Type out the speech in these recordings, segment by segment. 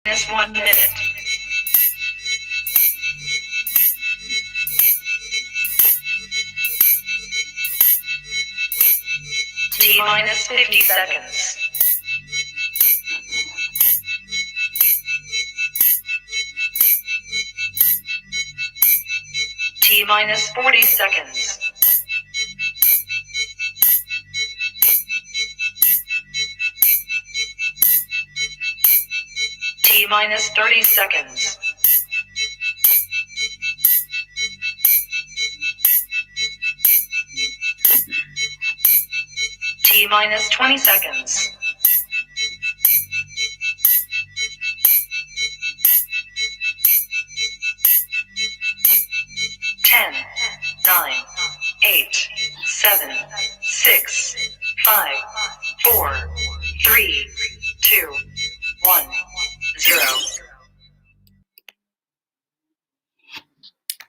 Minus 1 minute. T minus 50 seconds. T minus 40 seconds. T minus 30 seconds. T minus 20 seconds. Ten, 9, 8, 7, 6, 5, 4, 3, 2, 1, 0.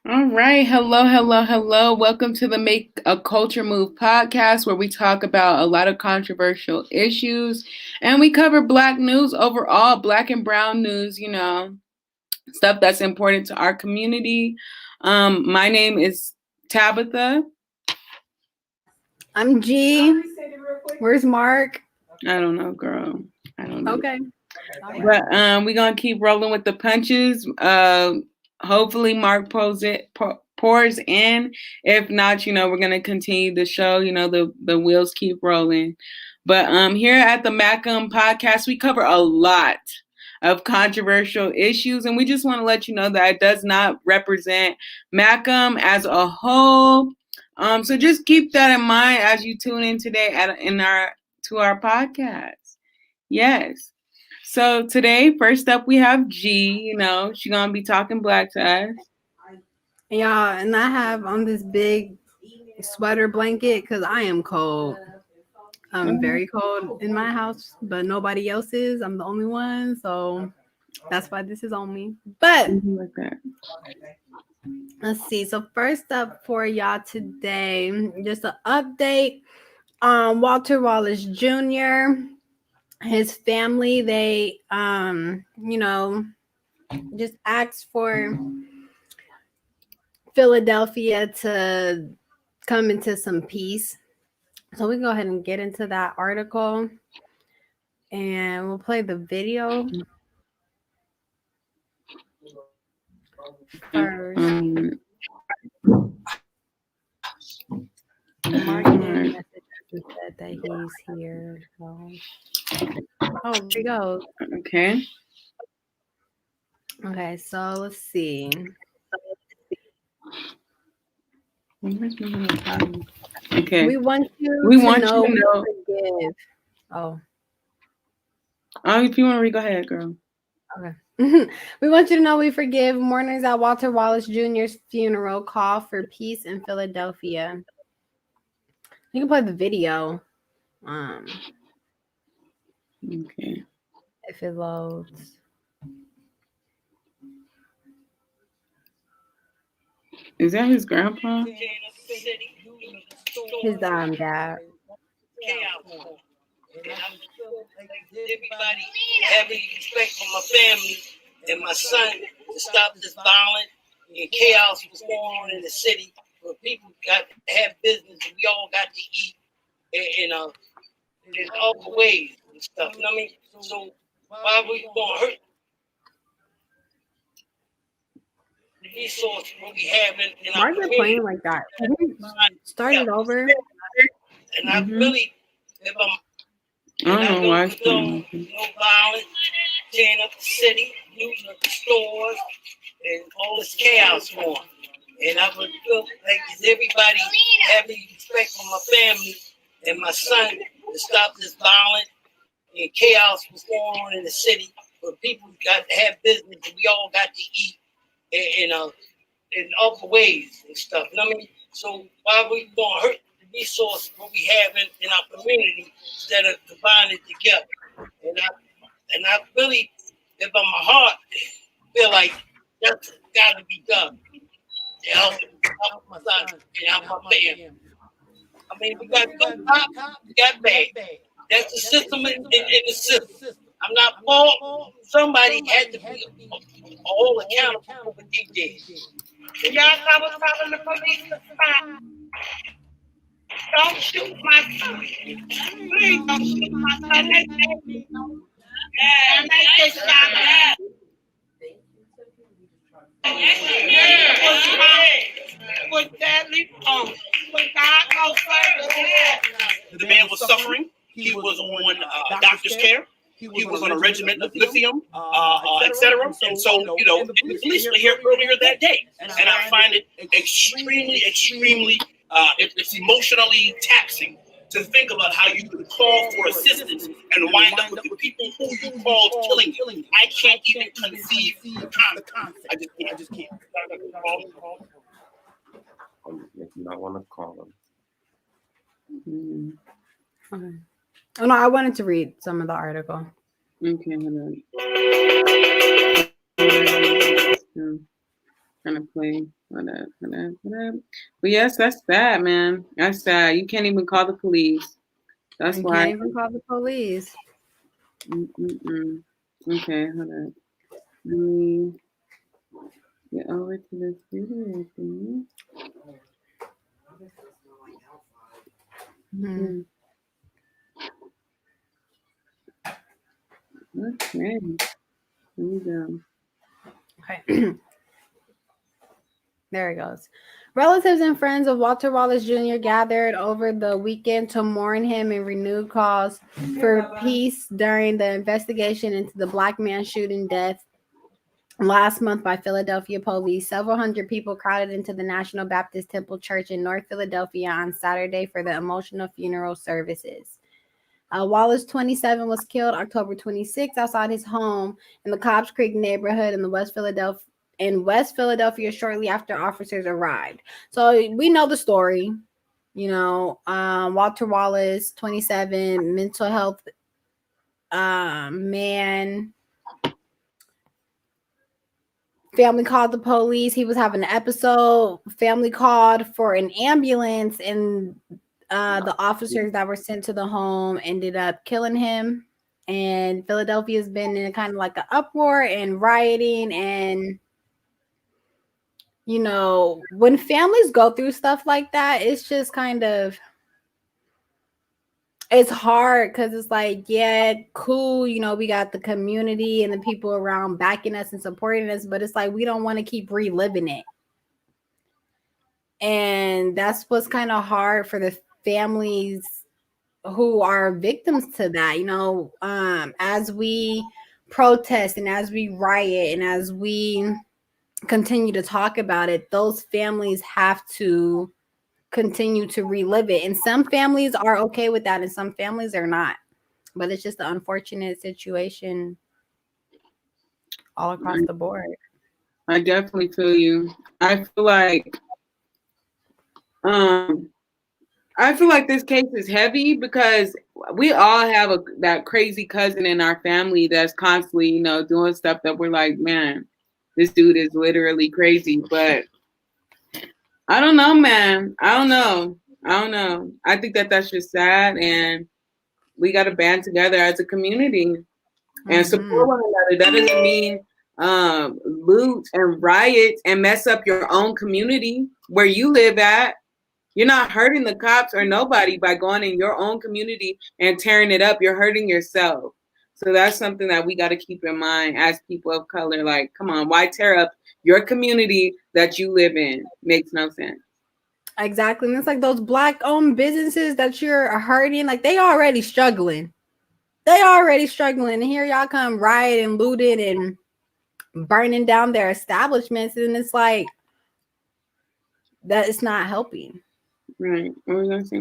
All right. Hello. Welcome to the Make a Culture Move podcast, where we talk about a lot of controversial issues and we cover Black news overall, Black and brown news, stuff that's important to our community. My name is Tabitha. I'm G. Where's Mark? I don't know, girl. I don't know. Okay. But we're going to keep rolling with the punches. Hopefully Mark pours in. If not, we're going to continue the show. The wheels keep rolling. But here at the MACM podcast, we cover a lot of controversial issues. And we just want to let you know that it does not represent MACM as a whole. So just keep that in mind as you tune in today to our podcast. Yes. So today, first up, we have G. She's going to be talking Black to us. Yeah, and I have on this big sweater blanket because I am cold. I'm very cold in my house, but nobody else is. I'm the only one, so that's why this is on me. But let's see. So first up for y'all today, just an update on Walter Wallace Jr., his family. They just asked for Philadelphia to come into some peace. So we can go ahead and get into that article and we'll play the video first. Mark message said that he's here. So. Oh, here we go. Okay. Okay, so let's see. Okay. We want you to know. Forgive. Oh, if you want to read, go ahead, girl. Okay. We want you to know we forgive. Mourners at Walter Wallace Jr.'s funeral call for peace in Philadelphia. You can play the video. Okay. If it loads. Is that his grandpa? His dad. Everybody having respect for my family and my son to stop this violence and chaos that's going on in the city. Where people got to have business and we all got to eat in other ways and stuff. You know what I mean? So why are we going to hurt the resource what we have in our community? Why are you playing like that? Start it over. And I really, if I don't know why. No violence, tearing up the city, looting up the stores, and all this chaos going. And I would feel like everybody having respect for my family and my son to stop this violence and chaos that's going on in the city, where people got to have business and we all got to eat in other ways and stuff. You know what I mean? So why are we going to hurt the resource what we have in our community instead of combining it together? And I really, if on my heart, feel like that's got to be done to help my son and help my family. I mean, we got good cop, we got bad. That's the system in the system. I'm not fault. Somebody had to be all accountable for what they did. And y'all, I was calling the police to stop. Don't shoot my son. Please don't shoot my son. They said, and they just shot him. It was deadly wrong. But God goes first. The man was suffering. He was on doctor's care. He was on a regimen of lithium, etc. And so, and the police were here earlier that day. And I find it extremely, it's emotionally taxing to think about how you could call for assistance and wind up with the people who you called killing you. I can't even conceive the concept. I just can't. If you not want to call them. Okay. Oh no, I wanted to read some of the article. Okay, hold on. Trying to play. Hold up. But yes, that's sad, man. That's sad. You can't even call the police. That's why. Can't even call the police. Okay, hold on. Let me get over to this video thing. Mm-hmm. Okay. Here we go. Okay. There it goes. Relatives and friends of Walter Wallace Jr. gathered over the weekend to mourn him and renewed calls for peace during the investigation into the black man shooting death last month by Philadelphia police. Several hundred people crowded into the National Baptist Temple Church in North Philadelphia on Saturday for the emotional funeral services. Wallace, 27, was killed October 26 outside his home in the Cobbs Creek neighborhood in West Philadelphia shortly after officers arrived. So we know the story. Walter Wallace, 27, mental health man. Family called the police. He was having an episode. Family called for an ambulance, and the officers that were sent to the home ended up killing him. And Philadelphia's been in kind of like an uproar and rioting. And, when families go through stuff like that, it's just kind of, it's hard because it's like, yeah, cool. We got the community and the people around backing us and supporting us, but it's like, we don't want to keep reliving it. And that's what's kind of hard for the families who are victims to that. As we protest and as we riot and as we continue to talk about it, those families have to continue to relive it. And some families are okay with that and some families are not. But it's just an unfortunate situation all across the board. I definitely feel you. I feel like this case is heavy because we all have that crazy cousin in our family that's constantly, doing stuff that we're like, man, this dude is literally crazy. But I don't know, man. I don't know. I think that's just sad, and we got to band together as a community and support one another. That doesn't mean loot and riot and mess up your own community where you live at. You're not hurting the cops or nobody by going in your own community and tearing it up. You're hurting yourself. So that's something that we got to keep in mind as people of color. Like, come on, why tear up your community that you live in? Makes no sense. Exactly. And it's like those black-owned businesses that you're hurting, like they already struggling. And here y'all come rioting, looting, and burning down their establishments. And it's like, that is not helping. Right. What were you going to say,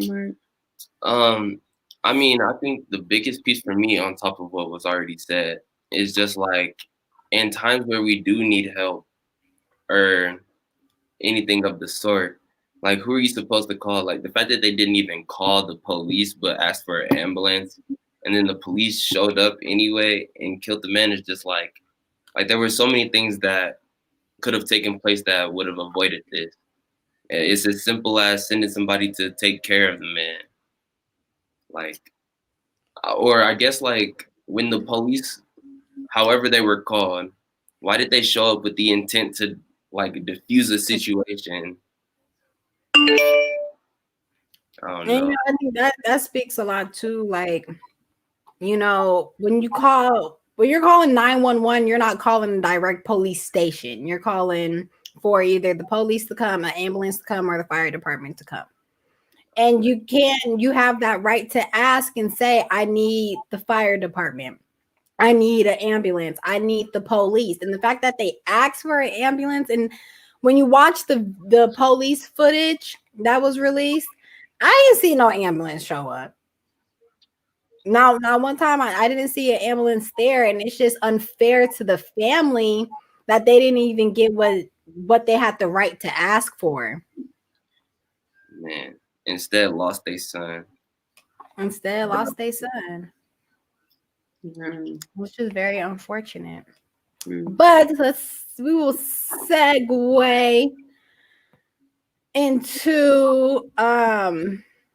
Mark? I think the biggest piece for me on top of what was already said is just like in times where we do need help or anything of the sort, like who are you supposed to call? Like the fact that they didn't even call the police but asked for an ambulance and then the police showed up anyway and killed the man is just like there were so many things that could have taken place that would have avoided this. It's as simple as sending somebody to take care of the man. Or I guess when the police, however they were called, why did they show up with the intent to like diffuse a situation? I don't And know. I think that speaks a lot too. Like, when you're calling 911, you're not calling a direct police station. You're calling for either the police to come, an ambulance to come, or the fire department to come. And you have that right to ask and say, I need the fire department. I need an ambulance. I need the police. And the fact that they asked for an ambulance, and when you watch the police footage that was released, I didn't see no ambulance show up. Now one time I didn't see an ambulance there, and it's just unfair to the family that they didn't even get what they had the right to ask for. Man, instead lost their son. Instead, lost their son, Mhm. which is very unfortunate. Mhm. But we will segue into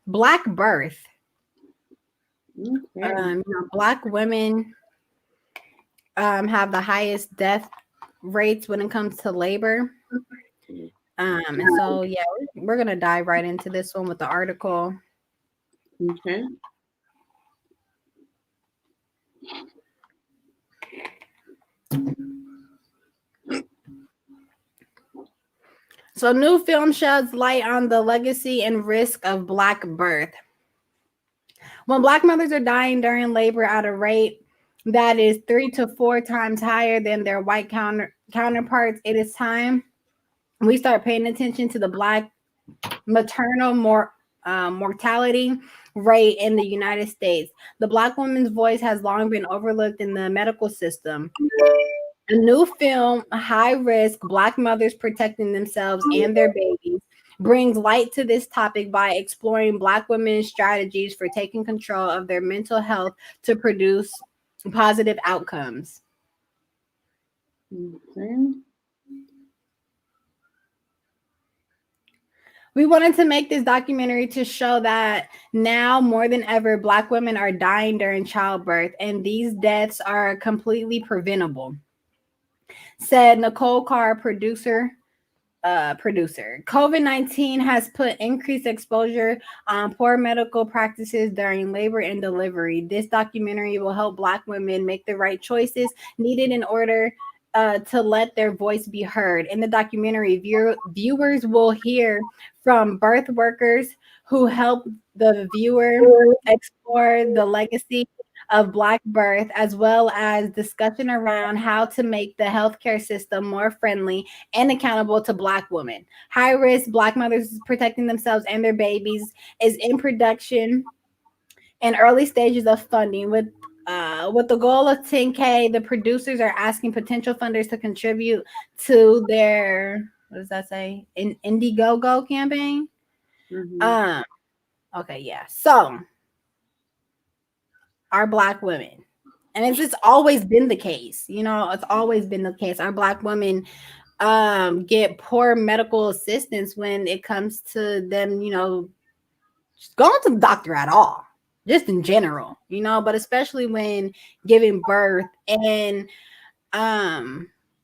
Black birth. Okay. Black women have the highest death rates when it comes to labor. And so yeah, we're gonna dive right into this one with the article. Okay. So new film sheds light on the legacy and risk of Black birth. When Black mothers are dying during labor at a rate that is 3 to 4 times higher than their white counterparts, it is time we start paying attention to the Black maternal mortality rate in the United States. The Black woman's voice has long been overlooked in the medical system. A new film, High Risk Black Mothers Protecting Themselves and Their Babies, brings light to this topic by exploring Black women's strategies for taking control of their mental health to produce positive outcomes. Okay. We wanted to make this documentary to show that now more than ever, Black women are dying during childbirth, and these deaths are completely preventable, said Nicole Carr, producer. COVID-19 has put increased exposure on poor medical practices during labor and delivery. This documentary will help Black women make the right choices needed in order to let their voice be heard. In the documentary, viewers will hear from birth workers who help the viewer explore the legacy of Black birth, as well as discussion around how to make the healthcare system more friendly and accountable to Black women. High Risk Black Mothers Protecting Themselves and Their Babies is in production and early stages of funding. With the goal of 10K, the producers are asking potential funders to contribute to their, what does that say, Indiegogo campaign. Mhm. Okay, yeah. So our Black women, and it's always been the case, it's always been the case. Our Black women get poor medical assistance when it comes to them, just going to the doctor at all, just in general, but especially when giving birth. And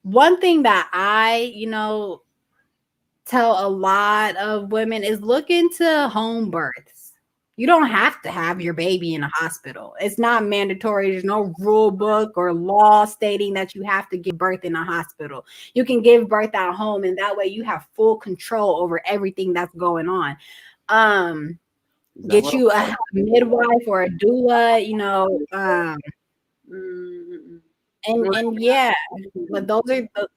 one thing that I, tell a lot of women is look into home births. You don't have to have your baby in a hospital. It's not mandatory. There's no rule book or law stating that you have to give birth in a hospital. You can give birth at home, and that way you have full control over everything that's going on. Get you a midwife or a doula, Mhm. and yeah, but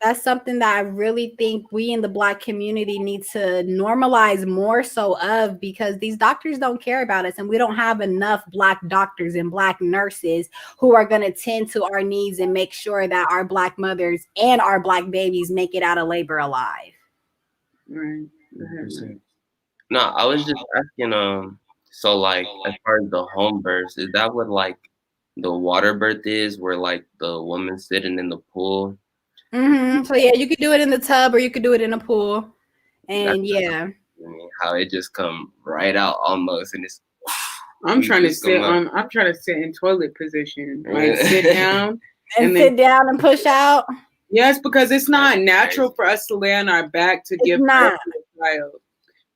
that's something that I really think we in the Black community need to normalize more so of, because these doctors don't care about us, and we don't have enough Black doctors and Black nurses who are going to tend to our needs and make sure that our Black mothers and our Black babies make it out of labor alive. Right. Go ahead, Mike. No, I was just asking, so like as far as the home birth, is that what like the water birth is, where like the woman's sitting in the pool? So yeah, you could do it in the tub or you could do it in a pool, and That's yeah. how it just come right out almost, and it's I'm trying to Just come sit up. on. I'm trying to sit in toilet position, like sit down And then sit down and push out. Yes, because it's not That's natural crazy. for us to lay on our back to It's give birth not. to a child.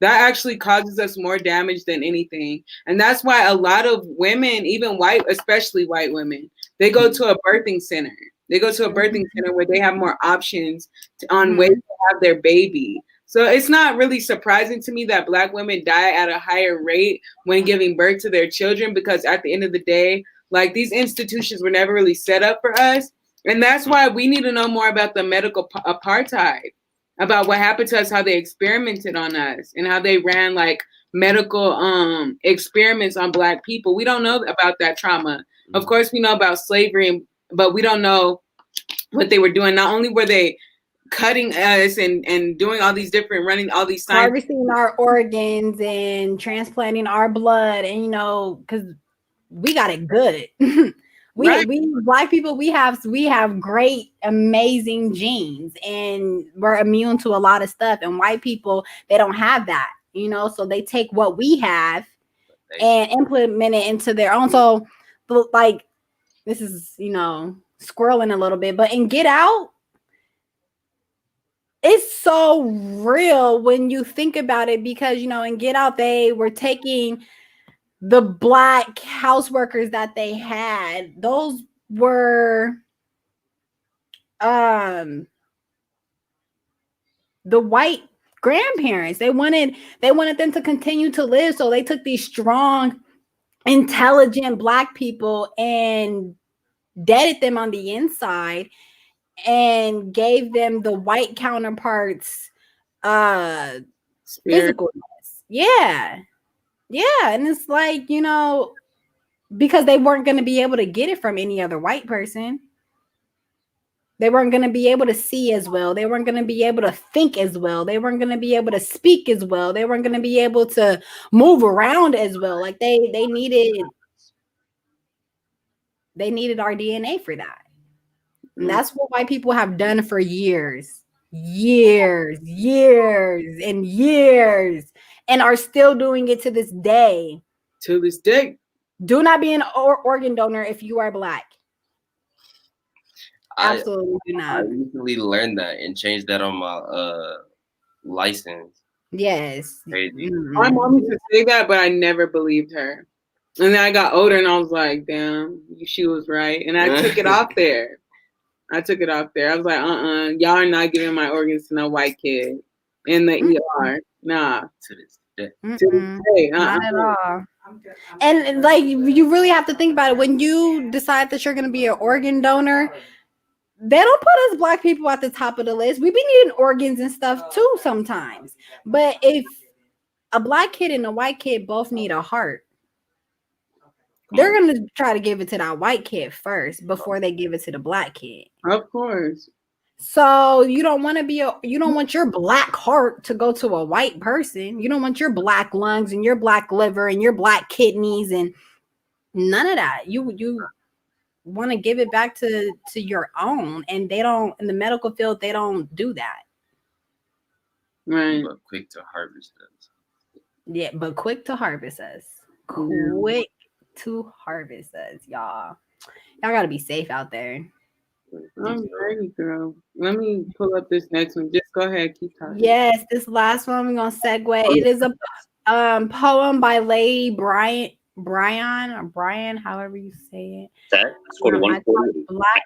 That actually causes us more damage than anything. And that's why a lot of women, even white, especially white women, they go to a birthing center. They go to a birthing center where they have more options on ways to have their baby. So it's not really surprising to me that Black women die at a higher rate when giving birth to their children, because at the end of the day, like, these institutions were never really set up for us. And that's why we need to know more about the medical apartheid, about what happened to us, how they experimented on us, and how they ran like medical experiments on Black people. We don't know about that trauma. Of course, we know about slavery, but we don't know what they were doing. Not only were they cutting us and doing all these different, running all these science, Harvesting our organs and transplanting our blood, and because we got it good. Right. We Black people, we have great, amazing genes, and we're immune to a lot of stuff. And white people, they don't have that, so they take what we have and implement it into their own. So, like, this is squirreling a little bit, but in Get Out, it's so real when you think about it, because in Get Out, they were taking the Black house workers that they had. Those were the white grandparents. They wanted them to continue to live, so they took these strong, intelligent Black people and deaded them on the inside and gave them the white counterparts spirit. physicalness. Yeah, and it's like, because they weren't going to be able to get it from any other white person. They weren't going to be able to see as well. They weren't going to be able to think as well. They weren't going to be able to speak as well. They weren't going to be able to move around as well. Like they needed our DNA for that. And that's what white people have done for years, and years, and are still doing it to this day. To this day. Do not be an organ donor if you are Black. Absolutely do not. I recently learned that and changed that on my license. Yes. Crazy. My mom used to say that, but I never believed her. And then I got older and I was like, damn, she was right. And I took it off there. I was like, y'all are not giving my organs to no white kid in the ER. Nah. To this day. To this day. Not at all. And like, you really have to think about it. When you decide that you're going to be an organ donor, they don't put us Black people at the top of the list. We be needing organs and stuff too sometimes. But if a Black kid and a white kid both need a heart, they're going to try to give it to that white kid first before they give it to the Black kid. Of course. So you don't want your Black heart to go to a white person. You don't want your Black lungs and your Black liver and your Black kidneys and none of that. You want to give it back to your own, and they don't, in the medical field, they don't do that. Right. But quick to harvest us. Yeah, but quick to harvest us. Quick to harvest us, y'all. Y'all gotta be safe out there. I'm ready, girl. Let me pull up this next one. Just go ahead, keep talking. Yes, this last one we're gonna segue. It is a poem by Lady Brion, or Brion, however you say it. That's for one Black.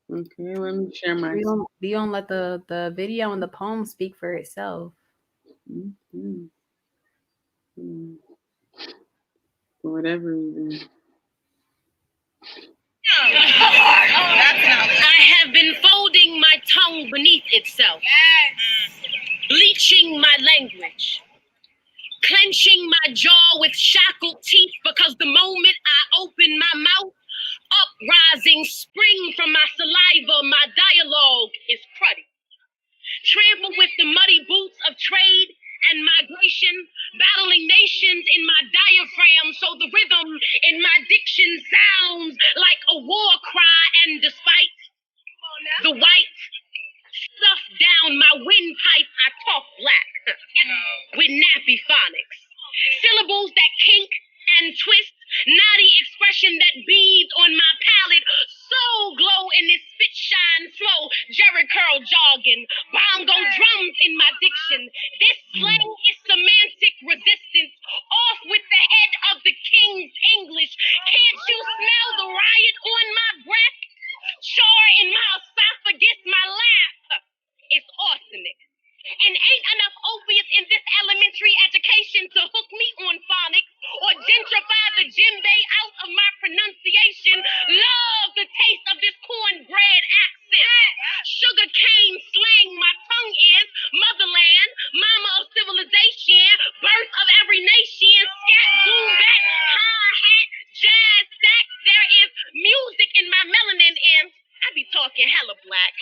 Okay, let me share my. We don't let the video and the poem speak for itself. For whatever reason. I have been folding my tongue beneath itself, bleaching my language, clenching my jaw with shackled teeth, because the moment I open my mouth, uprising spring from my saliva, my dialogue is cruddy. Trample with the muddy boots of trade and migration, battling nations in my diaphragm, so the rhythm in my diction sounds like a war cry, and despite the white stuff down my windpipe, I talk Black with nappy phonics, syllables that kink and twist, naughty expression that beads on my palate. So glow in this spit shine flow, Jerry curl jogging, bongo drums in my diction. This slang is semantic resistance, off with the head of the king's English. Can't you smell the riot on my breath? Char in my esophagus, my laugh is arsenic. And ain't enough opiates in this elementary education to hook me on phonics or gentrify the djembe out of my pronunciation. Love the taste of this cornbread accent. Sugar cane slang my tongue is. Motherland, mama of civilization, birth of every nation. Scat, boom, back, hi-hat, jazz, sax. There is music in my melanin and I be talking hella black.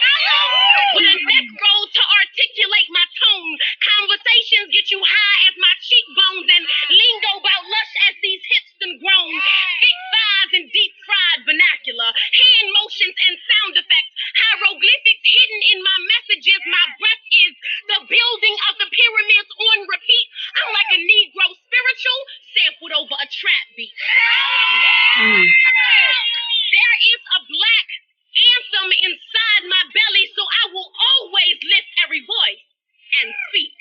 With a neck roll to articulate my tone. Conversations get you high as my cheekbones and lingo about lush as these hips done grown. Thick thighs and deep fried vernacular. Hand motions and sound effects. Hieroglyphics hidden in my messages. My breath is the building of the pyramids on repeat. I'm like a Negro spiritual sampled over a trap beat. There is a black anthem inside my belly, so I will always lift every voice and speak.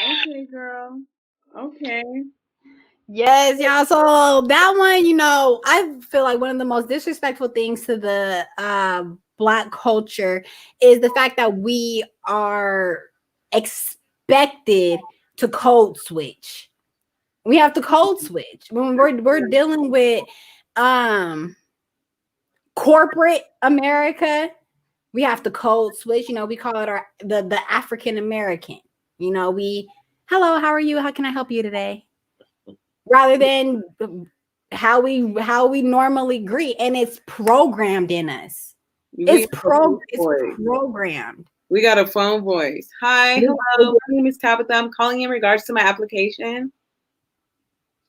Okay, girl. Okay. Yes, y'all. So that one, you know, I feel like one of the most disrespectful things to the Black culture is the fact that we are expected to code switch. We have to code switch when we're dealing with corporate America. We have to code switch. You know, we call it the African American. You know, hello, how are you? How can I help you today? Rather than how we normally greet, and it's programmed in us. It's programmed. We got a phone voice. Hi, hello. My name is Tabitha. I'm calling in regards to my application.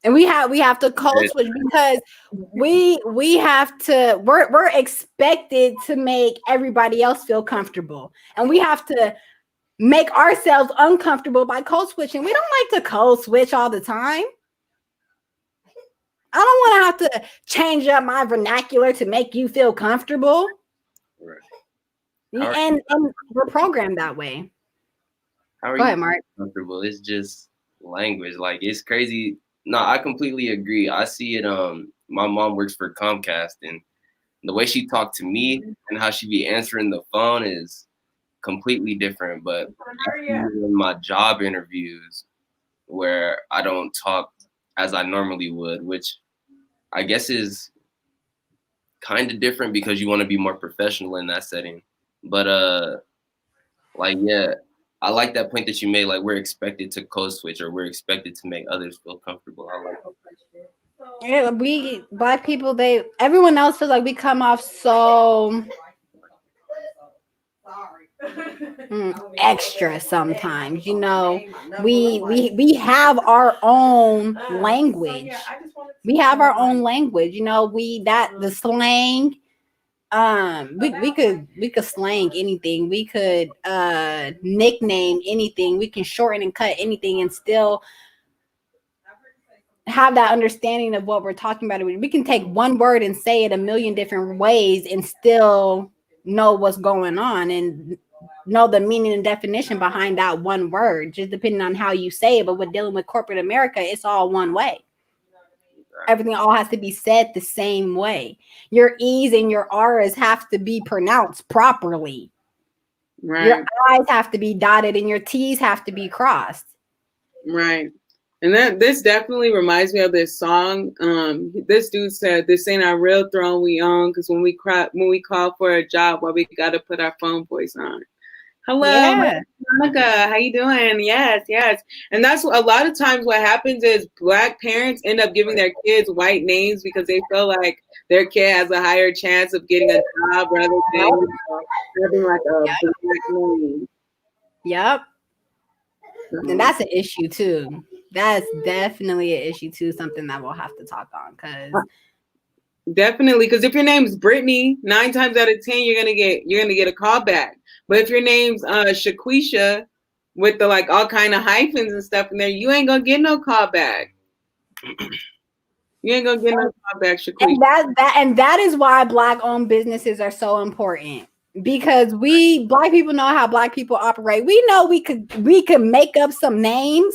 And we have to code switch because we have to we're expected to make everybody else feel comfortable, and we have to make ourselves uncomfortable by code switching. We don't like to code switch all the time. I don't want to have to change up my vernacular to make you feel comfortable. Right. And we're programmed that way. How are Go you ahead, Mark. comfortable? It's just language. Like, it's crazy. No, I completely agree. I see it. My mom works for Comcast, and the way she talked to me and how she be answering the phone is completely different. But in my job interviews, where I don't talk as I normally would, which I guess is kind of different because you want to be more professional in that setting. But like, yeah, I like that point that you made. Like, we're expected to code switch, or we're expected to make others feel comfortable. I like that. Yeah, we Black people, everyone else feels like we come off so extra sometimes. You know, we have our own language. We have our own language. You know, the slang. We could slang anything. We could nickname anything. We can shorten and cut anything and still have that understanding of what we're talking about. We can take one word and say it a million different ways and still know what's going on and know the meaning and definition behind that one word, just depending on how you say it. But with dealing with corporate America, it's all one way. Everything all has to be said the same way. Your E's and your R's have to be pronounced properly. Right. Your I's have to be dotted and your T's have to be crossed. Right. And this definitely reminds me of this song. This dude said, "This ain't our real throne we own, because when we call for a job, well, we got to put our phone voice on." Hello, Monica. How you doing? Yes. And that's a lot of times what happens is Black parents end up giving their kids white names because they feel like their kid has a higher chance of getting a job rather than having like a Black name. Yep. And that's an issue too. That's definitely an issue too. Something that we'll have to talk on Definitely, because if your name's Brittany, 9 times out of 10 you're gonna get a call back. But if your name's Shaquisha, with the like all kind of hyphens and stuff in there, you ain't gonna get no callback. You ain't gonna get no callback, Shaquille. And that is why Black-owned businesses are so important, because we Black people know how Black people operate. We know we could make up some names.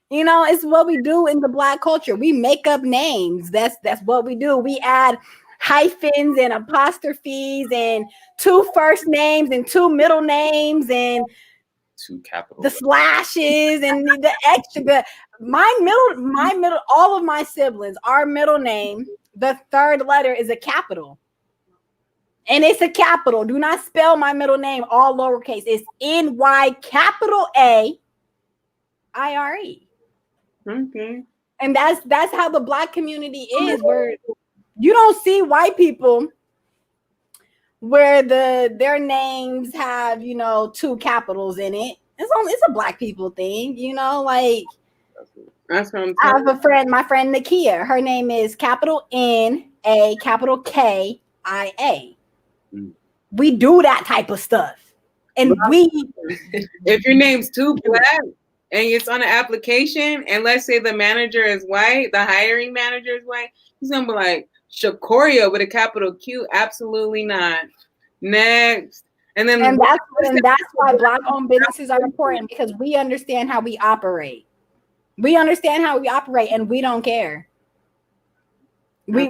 You know, it's what we do in the Black culture. We make up names. That's what we do. We add hyphens and apostrophes and 2 first names and 2 middle names and 2 capital. The slashes and the extra. My middle, all of my siblings, our middle name, the 3rd letter is a capital. And it's a capital. Do not spell my middle name all lowercase. It's NY capital A IRE. Okay. And that's how the Black community is, where you don't see white people where their names have, you know, 2 capitals in it. It's a Black people thing, you know, like that's what I'm I have a friend, my friend Nakia. Her name is capital NA capital KIA. We do that type of stuff. And if your name's too Black and it's on an application, and let's say the manager is white, the hiring manager is white, he's gonna be like, Shakoria with a capital Q, absolutely not. Next. And that's why Black-owned businesses are important, because we understand how we operate. We understand how we operate, and we don't care. We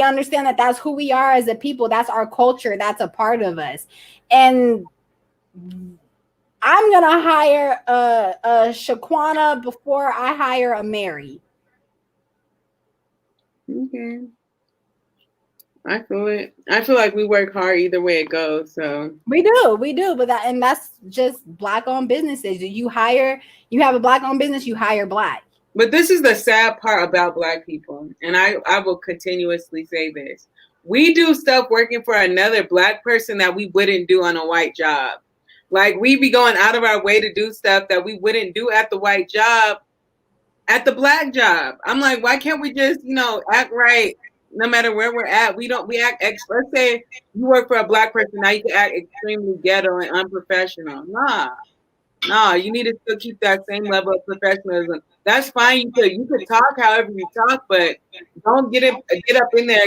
understand that that's who we are as a people. That's our culture. That's a part of us. And I'm gonna hire a Shaquana before I hire a Mary. Okay. I feel it. I feel like we work hard either way it goes. So we do, but that's just Black-owned businesses. You have a Black-owned business, you hire Black. But this is the sad part about Black people, and I will continuously say this: we do stuff working for another Black person that we wouldn't do on a white job. Like, we be going out of our way to do stuff that we wouldn't do at the white job, at the Black job. I'm like, why can't we just, you know, act right? No matter where we're at, we act. Let's say you work for a Black person, now you can act extremely ghetto and unprofessional. Nah, you need to still keep that same level of professionalism. That's fine. You could talk however you talk, but don't get up in there.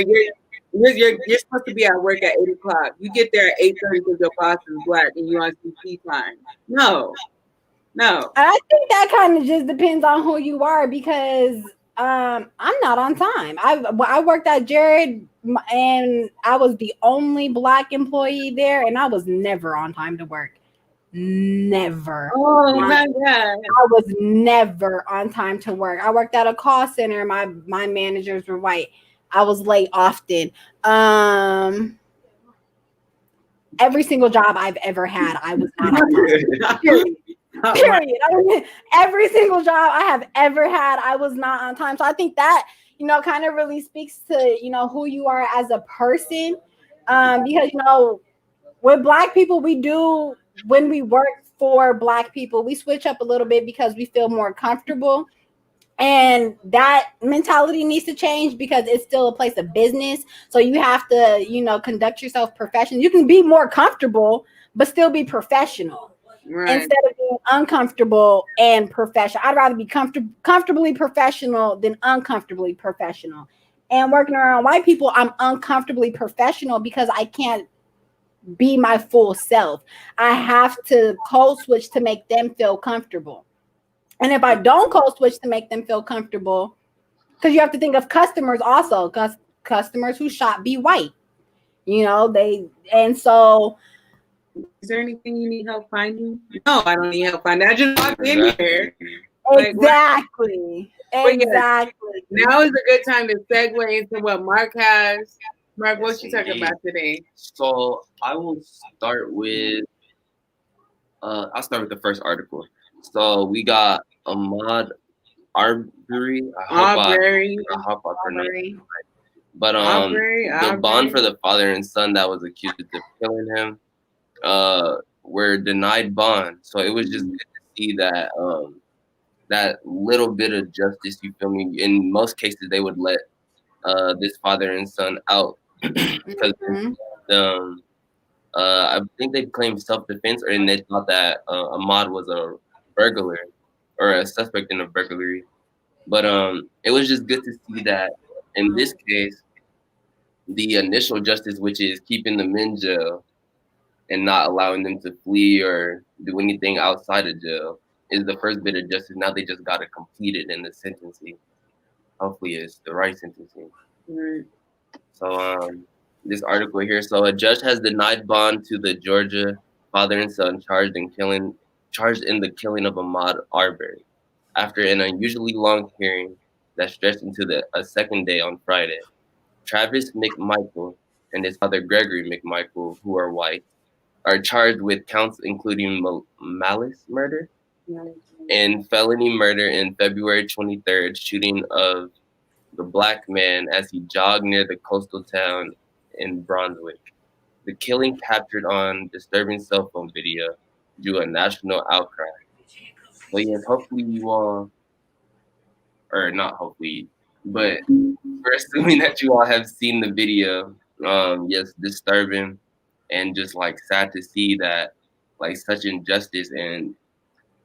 You're supposed to be at work at 8:00. You get there at 8:30 because your boss is Black and you on CP time. No. I think that kind of just depends on who you are, because I'm not on time. I worked at Jared and I was the only Black employee there, and I was never on time to work. Never. Oh my God. I was never on time to work. I worked at a call center. My managers were white. I was late often. Every single job I've ever had, I was not on time. Period. I mean, every single job I have ever had, I was not on time. So I think that, you know, kind of really speaks to, you know, who you are as a person. Because, you know, with Black people, when we work for Black people, we switch up a little bit because we feel more comfortable. And that mentality needs to change, because it's still a place of business. So you have to, you know, conduct yourself professionally. You can be more comfortable, but still be professional. Right. Instead of being uncomfortable and professional. I'd rather be comfortably professional than uncomfortably professional. And working around white people, I'm uncomfortably professional because I can't be my full self. I have to code switch to make them feel comfortable. And if I don't code switch to make them feel comfortable, because you have to think of customers also, because customers who shop be white, you know, and so. Is there anything you need help finding? No, I don't need help finding. I just walked in here. Exactly. Exactly. Now is a good time to segue into what Mark has. Mark, what you talking about today? So I will start with I'll start with the first article. So we got Ahmad Arbrey. Arbrey. But the bond for the father and son that was accused of killing him were denied bond. So it was just good to see that that little bit of justice, you feel me? In most cases they would let this father and son out because I think they claimed self-defense, and they thought that Ahmad was a burglar or a suspect in a burglary. But it was just good to see that in this case, the initial justice, which is keeping them in jail and not allowing them to flee or do anything outside of jail, is the first bit of justice. Now they just got to complete it in the sentencing. Hopefully, it's the right sentencing. Right. So this article here. So a judge has denied bond to the Georgia father and son charged in the killing of Ahmad Arbrey after an unusually long hearing that stretched into a second day on Friday. Travis McMichael and his father Gregory McMichael, who are white, are charged with counts including malice murder and felony murder in February 23rd shooting of the black man as he jogged near the coastal town in Brunswick. The killing, captured on disturbing cell phone video, drew a national outcry. But yes, hopefully you all, or not hopefully, but we're assuming that you all have seen the video. Yes, disturbing and just like sad to see that like such injustice, and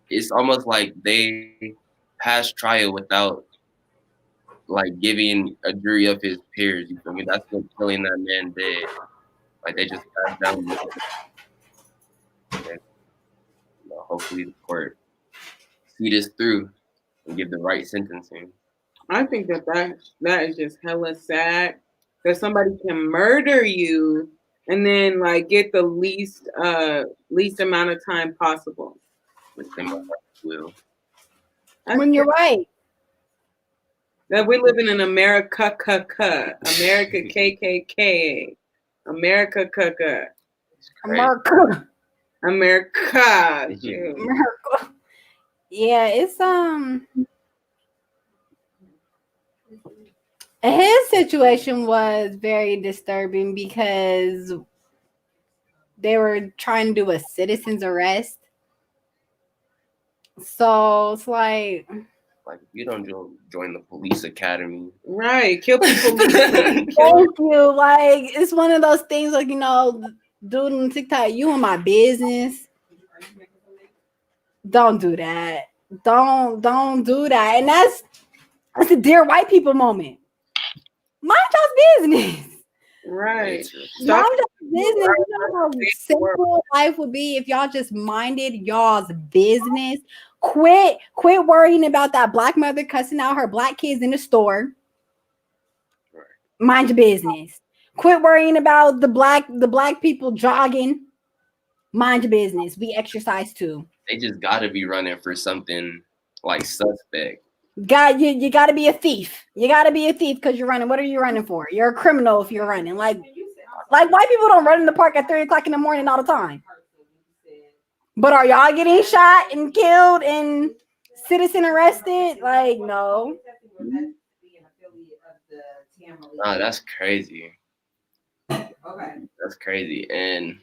it's almost like they passed trial without like giving a jury of his peers. You feel me? That's what killing that man did. Like they just passed down. And, hopefully the court see this through and give the right sentencing. I think that is just hella sad that somebody can murder you and then like get the least amount of time possible. Which they might will. When you're right. That we live in America, America, KKK, America, America. America. America. Yeah, it's his situation was very disturbing because they were trying to do a citizen's arrest. So it's like if you don't join the police academy, right? Kill people. Thank you. Like it's one of those things, like dude on TikTok, you in my business. Don't do that. Don't do that. And that's a dear white people moment. Mind y'all's business. Right. Mind y'all's business. You know how simple life would be if y'all just minded y'all's business. Quit worrying about that black mother cussing out her black kids in the store. Mind your business. Quit worrying about the black people jogging. Mind your business. We exercise too. They just gotta be running for something like suspect. You gotta be a thief. You gotta be a thief because you're running. What are you running for? You're a criminal if you're running. Like white people don't run in the park at 3:00 in the morning all the time. But are y'all getting shot and killed and citizen arrested? Like, no. Nah, that's crazy. Okay. That's crazy. And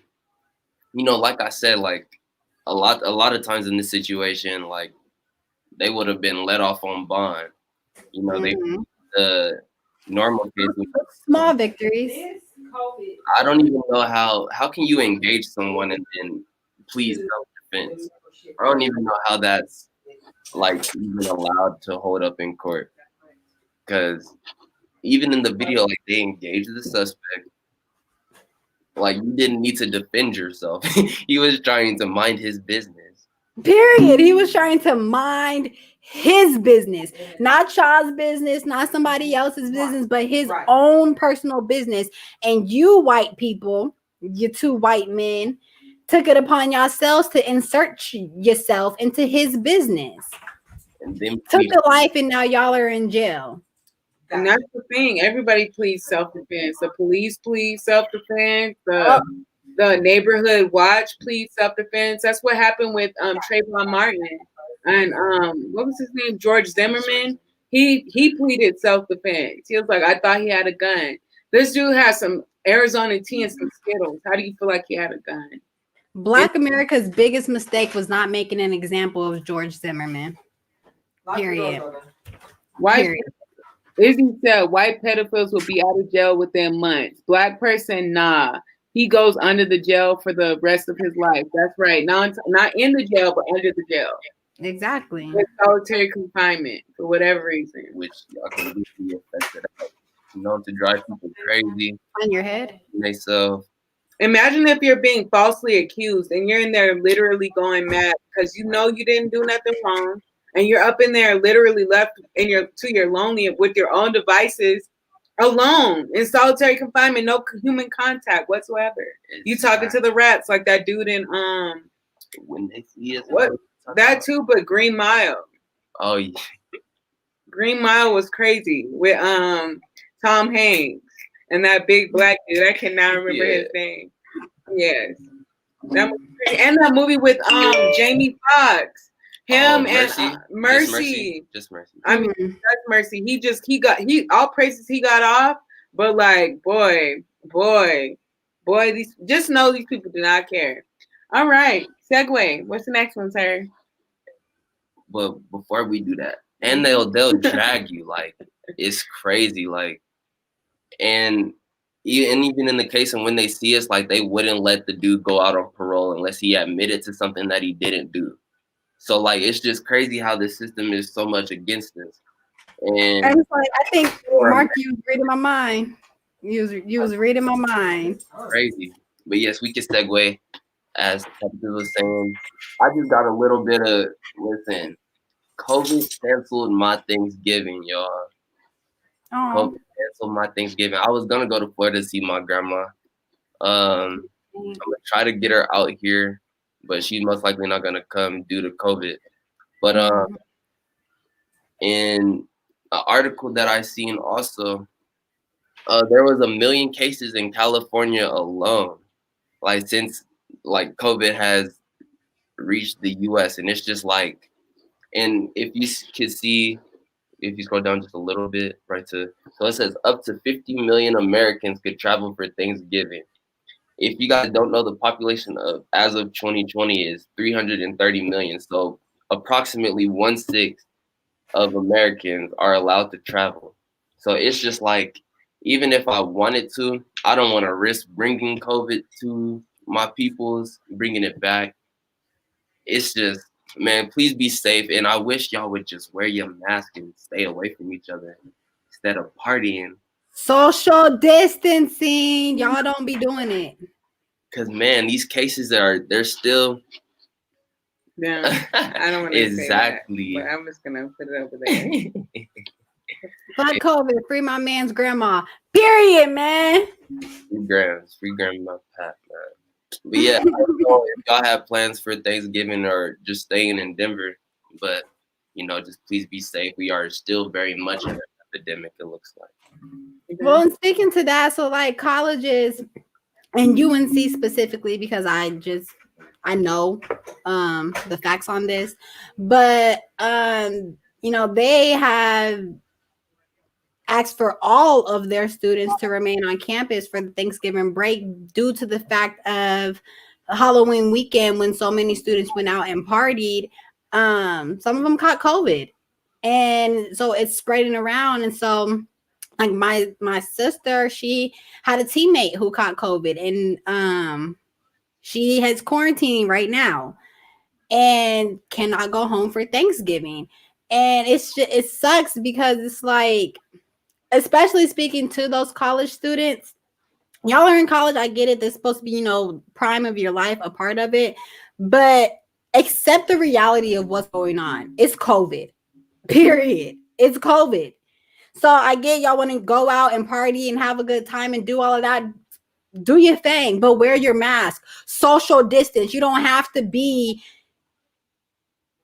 like I said, like a lot of times in this situation, like they would have been let off on bond. The normal case. Small victories. I don't even know how can you engage someone and then plead self-defense. I don't even know how that's like even allowed to hold up in court. Because even in the video, like they engaged the suspect. Like you didn't need to defend yourself. He was trying to mind his business. Period. He was trying to mind his business, not y'all's business, not somebody else's business, but his own personal business. And you white people, you two white men, took it upon yourselves to insert yourself into his business. And then took a life, and now y'all are in jail. And that's the thing. Everybody pleads self-defense. The police plead self-defense. The neighborhood watch pleads self-defense. That's what happened with Trayvon Martin and what was his name? George Zimmerman. He pleaded self-defense. He was like, I thought he had a gun. This dude has some Arizona tea and some Skittles. How do you feel like he had a gun? Black America's biggest mistake was not making an example of George Zimmerman. Period. Izzy said white pedophiles will be out of jail within months. Black person, nah. he goes under the jail for the rest of his life. That's right. Not in the jail, but under the jail. Exactly. With solitary confinement for whatever reason. which y'all can be affected out. To drive people crazy. On your head. They self. Imagine if you're being falsely accused and you're in there literally going mad because you know you didn't do nothing wrong, and you're up in there literally left in your lonely with your own devices, alone in solitary confinement, no human contact whatsoever. You talking to the rats like that dude in when they see us. What that too, but Green Mile. Oh yeah. Green Mile was crazy with Tom Hanks and that big black dude. I cannot remember his name. Yes. That was crazy. And that movie with Jamie Foxx. Him and Mercy. Just Mercy. I mean, that's Mercy. He all praises he got off, but like boy, these just know these people do not care. All right. Segue. What's the next one, sir? But before we do that, and they'll drag you, like it's crazy, like and even in the case and when they see us, like they wouldn't let the dude go out on parole unless he admitted to something that he didn't do. So like it's just crazy how the system is so much against us. And I think Mark, you was reading my mind. You was reading my mind. Crazy. But yes, we can segue. As Captain was saying, I just got a little bit of listen. COVID canceled my Thanksgiving, y'all. COVID canceled my Thanksgiving. I was gonna go to Florida to see my grandma. I'm gonna try to get her out here, but she's most likely not gonna come due to COVID. But in an article that I seen also, there was 1 million cases in California alone, like since like COVID has reached the US, and it's just like, and if you could see, if you scroll down just a little bit, right so it says up to 50 million Americans could travel for Thanksgiving. If you guys don't know, the population of as of 2020 is 330 million. So approximately 1/6 of Americans are allowed to travel. So it's just like, even if I wanted to, I don't want to risk bringing COVID to my peoples, bringing it back. It's just, man, please be safe. And I wish y'all would just wear your mask and stay away from each other instead of partying. Social distancing. Y'all don't be doing it. Because, man, these cases they're still. Yeah, I don't want to exactly. Say that, but I'm just going to put it over there. Fuck COVID. Free my man's grandma. Period, man. Free grandma Pat, man. But yeah, I don't know if y'all have plans for Thanksgiving or just staying in Denver, but just please be safe. We are still very much in an epidemic, it looks like. Well, and speaking to that, so like colleges and UNC specifically, because I know the facts on this, but they have asked for all of their students to remain on campus for the Thanksgiving break due to the fact of Halloween weekend when so many students went out and partied. Some of them caught COVID, and so it's spreading around. And so like my sister, she had a teammate who caught COVID, and she has quarantining right now and cannot go home for Thanksgiving. And it sucks because it's like, especially speaking to those college students, y'all are in college. I get it. They're supposed to be, prime of your life, a part of it. But accept the reality of what's going on. It's COVID. Period. It's COVID. So I get y'all want to go out and party and have a good time and do all of that. Do your thing, but wear your mask. Social distance. You don't have to be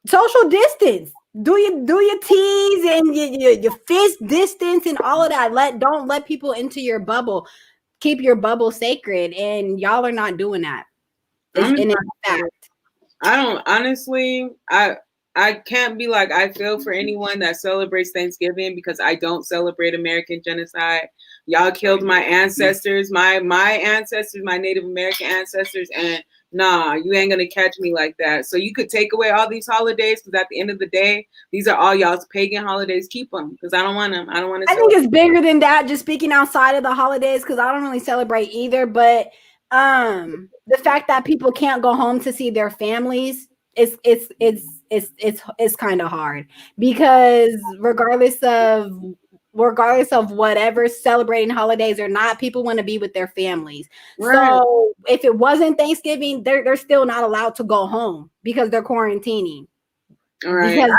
social distance. Do your T's and your fist distance and all of that. Don't let people into your bubble. Keep your bubble sacred, and y'all are not doing that. It's fact. I don't honestly. I can't be like, I feel for anyone that celebrates Thanksgiving because I don't celebrate American genocide. Y'all killed my ancestors, my ancestors, my Native American ancestors, and nah, you ain't gonna catch me like that. So you could take away all these holidays, because at the end of the day, these are all y'all's pagan holidays. Keep them, because I don't want them. I don't want to. I think it's bigger than that. Just speaking outside of the holidays, because I don't really celebrate either. But the fact that people can't go home to see their families it's kind of hard, because regardless of whatever, celebrating holidays or not, people want to be with their families. Right. So if it wasn't Thanksgiving, they're still not allowed to go home because they're quarantining. Right. Because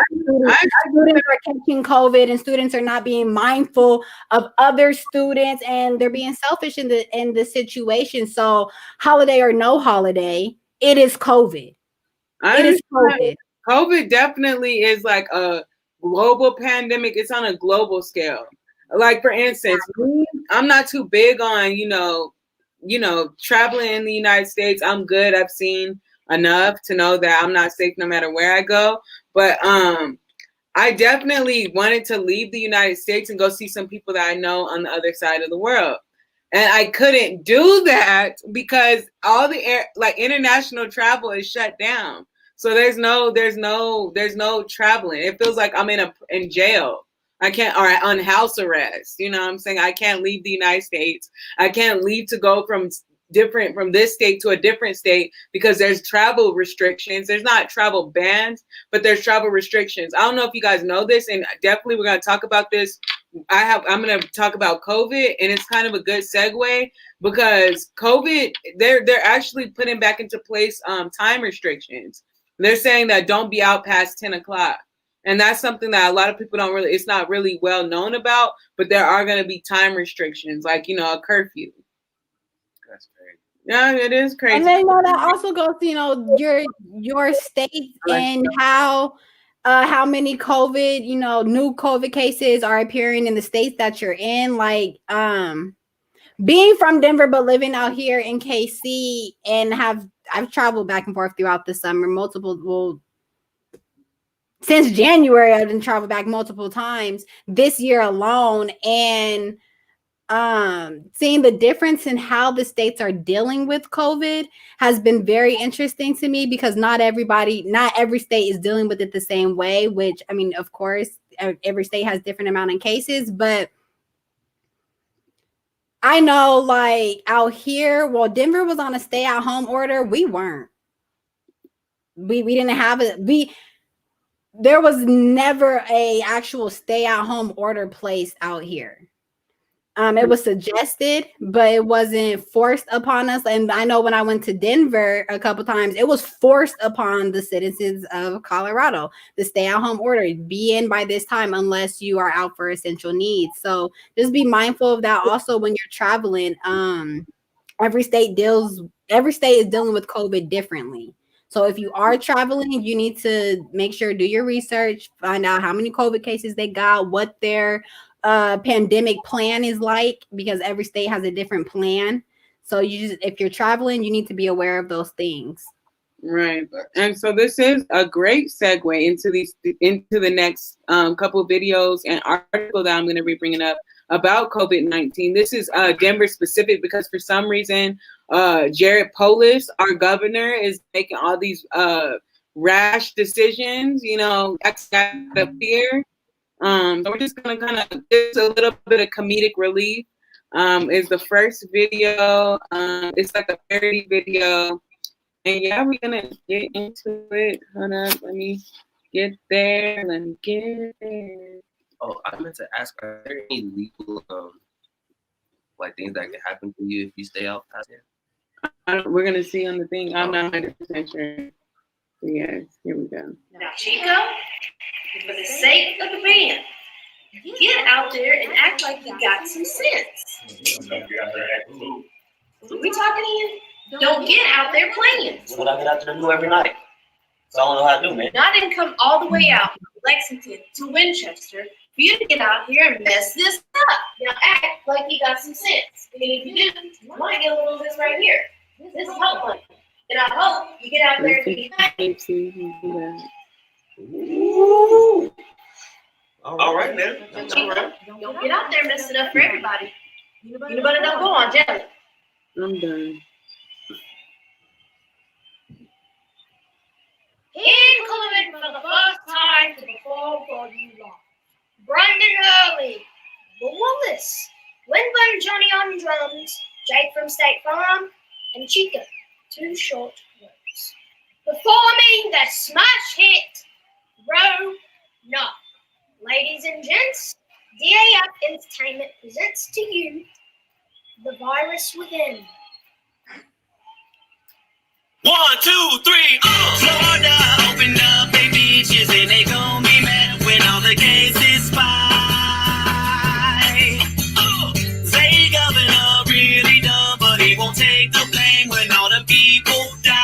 students are catching COVID, and students are not being mindful of other students, and they're being selfish in the situation. So holiday or no holiday, it is COVID. It is COVID. COVID definitely is like a global pandemic. It's on a global scale. Like, for instance, I'm not too big on, traveling in the United States. I'm good. I've seen enough to know that I'm not safe no matter where I go. But I definitely wanted to leave the United States and go see some people that I know on the other side of the world. And I couldn't do that because all the international travel is shut down. So there's no traveling. It feels like I'm in jail. I can't, or on house arrest. You know what I'm saying? I can't leave the United States. I can't leave to go from this state to a different state because there's travel restrictions. There's not travel bans, but there's travel restrictions. I don't know if you guys know this, and definitely we're going to talk about this. I'm going to talk about COVID, and it's kind of a good segue because COVID, they're actually putting back into place time restrictions. They're saying that don't be out past 10 o'clock. And that's something that a lot of people it's not really well known about, but there are going to be time restrictions, like, a curfew. That's crazy. Yeah, it is crazy. And then that also goes to your state and how many COVID, new COVID cases are appearing in the states that you're in. Like being from Denver but living out here in KC, and I've traveled back and forth throughout the summer since January. I've been traveled back multiple times this year alone, and seeing the difference in how the states are dealing with COVID has been very interesting to me, because not every state is dealing with it the same way, which, I mean, of course, every state has different amount of cases, but I know, like, out here, well, Denver was on a stay-at-home order. We weren't. We didn't have it. There was never a actual stay-at-home order placed out here. It was suggested, but it wasn't forced upon us. And I know when I went to Denver a couple times, it was forced upon the citizens of Colorado. The stay-at-home order, be in by this time unless you are out for essential needs. So just be mindful of that. Also, when you're traveling, every state is dealing with COVID differently. So if you are traveling, you need to make sure, do your research, find out how many COVID cases they got, what their pandemic plan is like, because every state has a different plan. So if you're traveling, you need to be aware of those things. Right. And so this is a great segue into the next couple of videos and article that I'm going to be bringing up about COVID-19. This is Denver specific because for some reason, Jared Polis, our governor, is making all these rash decisions, that's out of fear. So we're just going to kind of just a little bit of comedic relief. Is the first video. It's like a parody video. And yeah, we're going to get into it. Hold up. Let me get there. Oh, I meant to ask, are there any legal like things that can happen to you if you stay out past it? We're going to see on the thing. I'm not 100% sure. Yes, here we go. Now, Chico, for the sake of the band, get out there and act like you got some sense. Are we talking to you? Don't get out there playing. That's what I get out there to do every night. That's all I know how to do, man. I didn't come all the way out from Lexington to Winchester for you to get out here and mess this up. Now act like you got some sense. And if you do, you might get a little of this right here. This is help money. And I hope you get out there and be happy. Ooh. All right, man. That's all right. Don't get out there messing up for everybody. You better don't go on jelly. I'm done. He's coming for the first time to perform for you lot. Brandon Hurley, Wallace, Lindbergh Johnny on drums, Jake from State Farm, and Chica, 2 short words. Performing the smash hit, Row Knock. Ladies and gents, DAF Entertainment presents to you The Virus Within. 1, 2, 3, Florida, open up they beaches and they gon' be mad when all the cases spike. Say governor really dumb, but he won't take the blame when all the people die.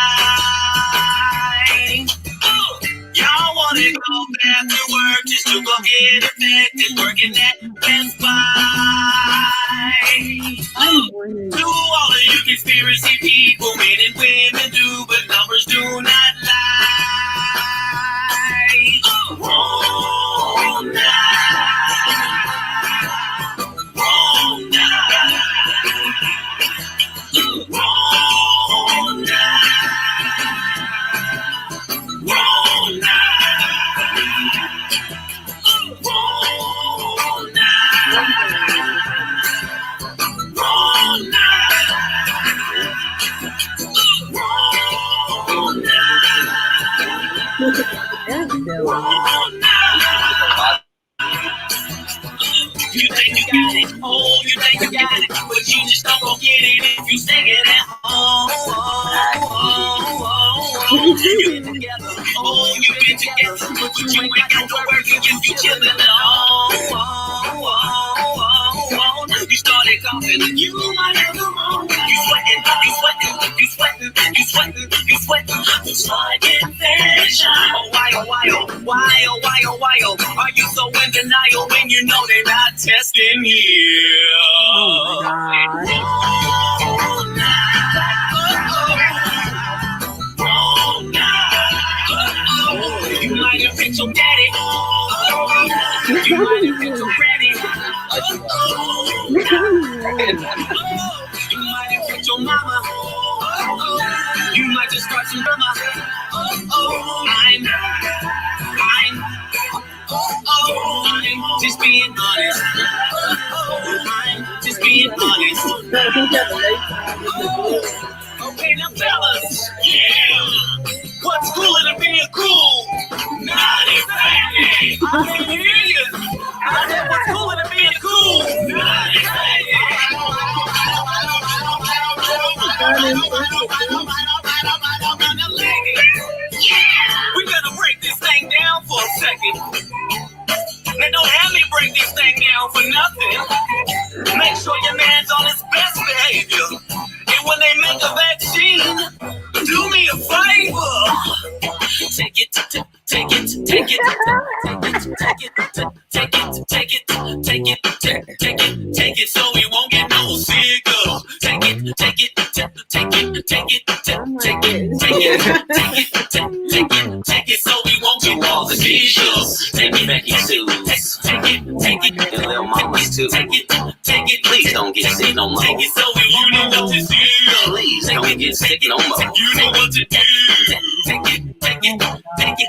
Y'all wanna go back to work just to go get affected, working at Best Buy. To all of you conspiracy people, men and women do, but numbers do not lie. Wrong night. Wrong night. Wrong night. Wrong night. Wrong night. Wrong night. Wrong night. Wrong night. You think you got it, oh, you think you got it, but you just don't go get it if you sing it at home. You get together, oh, you get together, but you ain't got no work and you chillin' at home. You started coughing, you might have the wrong. You sweating, you sweating, you sweating, you sweating, you sweating. It's like infection. Oh, why, oh, why, oh, why, oh, why, oh, why, oh. Are you so in denial when you know they're not testing here? Oh my God. Wrong night. Wrong night. You might have hit your daddy. You might have hit your granny. You might have hit your mama. You might just start some drama. I'm just being honest. I'm just being honest. Okay, now fellas, yeah. What's cooler than being cool? Not exactly. I can't hear you. I said, what's cooler than being cool? Not exactly. We gotta break this thing down for a second. Now don't have me break this thing down for nothing. Make sure your man's on his best behavior. And when they make a vaccine, do me a favor. Take it, take it, take it, take it, take it, take it, take it, take it, take it, take it, so we won't get no sicker. Take it, take it, take it, take it, take it, take it, take it, so we won't get no seizures. Take it, Becky Sue. Take it, and little mamas too. Take it, please don't get sick no more. Take it, so we won't get no disease. Please don't get sick no more. You know what to do. Take it, take it, take it,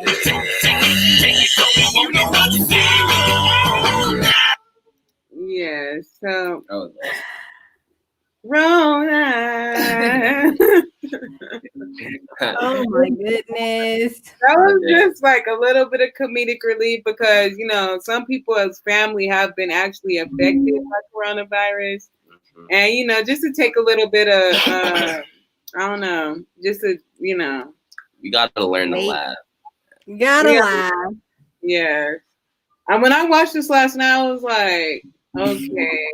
take it, so we won't get no disease. Yeah, so Oh, Rona. Oh my goodness. That was just like a little bit of comedic relief because, you know, some people's family have been actually affected by coronavirus. And, you know, just to take a little bit of, I don't know, just to, you know. You got to learn to laugh. You gotta laugh. Yeah. And when I watched this last night, I was like, okay.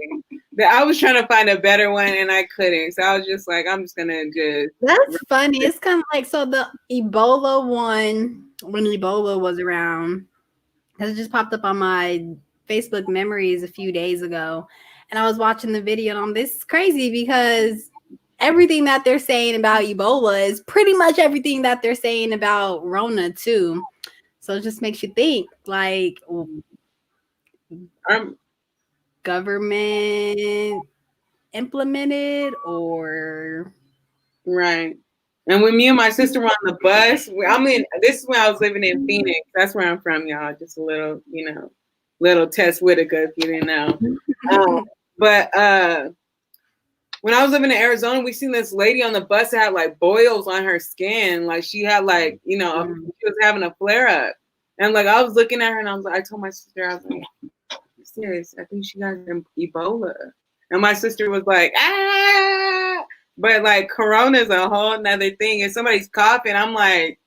I was trying to find a better one and I couldn't. So I was just like, I'm just going to just. That's funny. It's kind of like, so the Ebola one, when Ebola was around, because it just popped up on my Facebook memories a few days ago. And I was watching the video and this is crazy because everything that they're saying about Ebola is pretty much everything that they're saying about Rona too. So it just makes you think like, government implemented or right. And when me and my sister were on the bus, I mean, this is when I was living in Phoenix. That's where I'm from, y'all. Just a little, you know, little Tess Whitaker, if you didn't know. But when I was living in Arizona, we seen this lady on the bus that had like boils on her skin. Like she had like, you know, she was having a flare up. And like I was looking at her and I told my sister, I was like, serious, I think she got Ebola. And my sister was like, ah, but like Corona is a whole nother thing. If somebody's coughing, I'm like,